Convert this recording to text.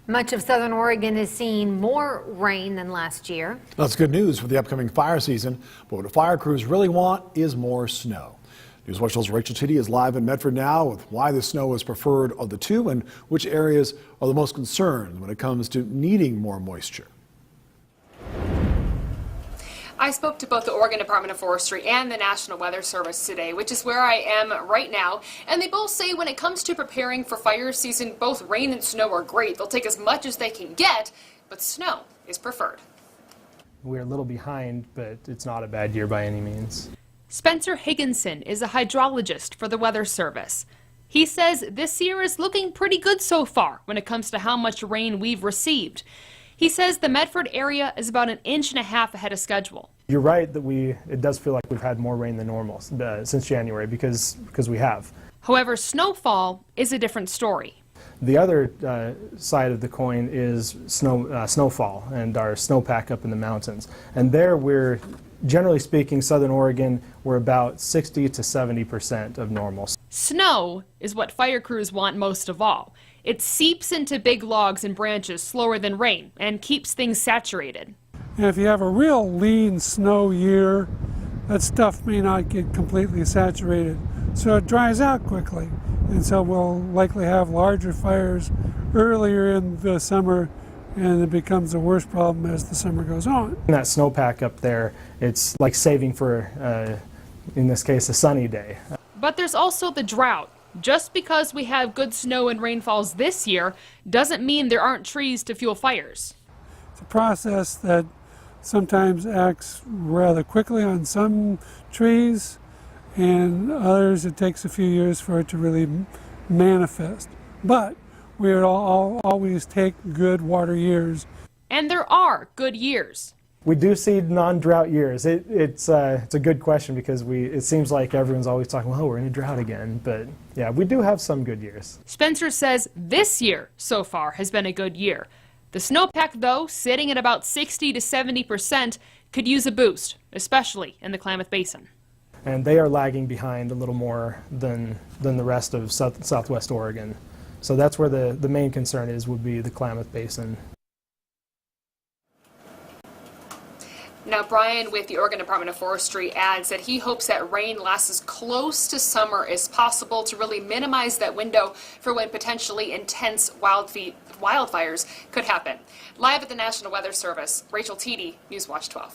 Much of southern Oregon is seeing more rain than last year. That's good news for the upcoming fire season, but what the fire crews really want is more snow. News Watch 12's Rachel Tiddy is live in Medford now with why the snow is preferred of the two and which areas are the most concerned when it comes to needing more moisture. I spoke to both the Oregon Department of Forestry and the National Weather Service today, which is where I am right now, and they both say when it comes to preparing for fire season, both rain and snow are great. They'll take as much as they can get, but snow is preferred. We're a little behind, but it's not a bad year by any means. Spencer Higginson is a hydrologist for the Weather Service. He says this year is looking pretty good so far when it comes to how much rain we've received. He says the Medford area is about 1.5 inches ahead of schedule. You're right that it does feel like we've had more rain than normal since January because we have. However, snowfall is a different story. The other side of the coin is snowfall and our snowpack up in the mountains. And there we're, generally speaking, southern Oregon, we're about 60 to 70% of normal. Snow is what fire crews want most of all. It seeps into big logs and branches slower than rain and keeps things saturated. And if you have a real lean snow year, that stuff may not get completely saturated, so it dries out quickly. And so we'll likely have larger fires earlier in the summer, and it becomes a worse problem as the summer goes on. And that snowpack up there, it's like saving for, in this case, a sunny day. But there's also the drought. Just because we have good snow and rainfalls this year doesn't mean there aren't trees to fuel fires. It's a process that sometimes acts rather quickly on some trees, and others it takes a few years for it to really manifest. But we would always take good water years. And there are good years. We do see non-drought years. It's a good question because it seems like everyone's always talking, well, we're in a drought again. But yeah, we do have some good years. Spencer says this year so far has been a good year. The snowpack, though, sitting at about 60 to 70%, could use a boost, especially in the Klamath Basin. And they are lagging behind a little more than the rest of southwest Oregon. So that's where the main concern would be the Klamath Basin. Now, Brian with the Oregon Department of Forestry adds that he hopes that rain lasts as close to summer as possible to really minimize that window for when potentially intense wildfires could happen. Live at the National Weather Service, Rachel Tiddy, News Watch 12.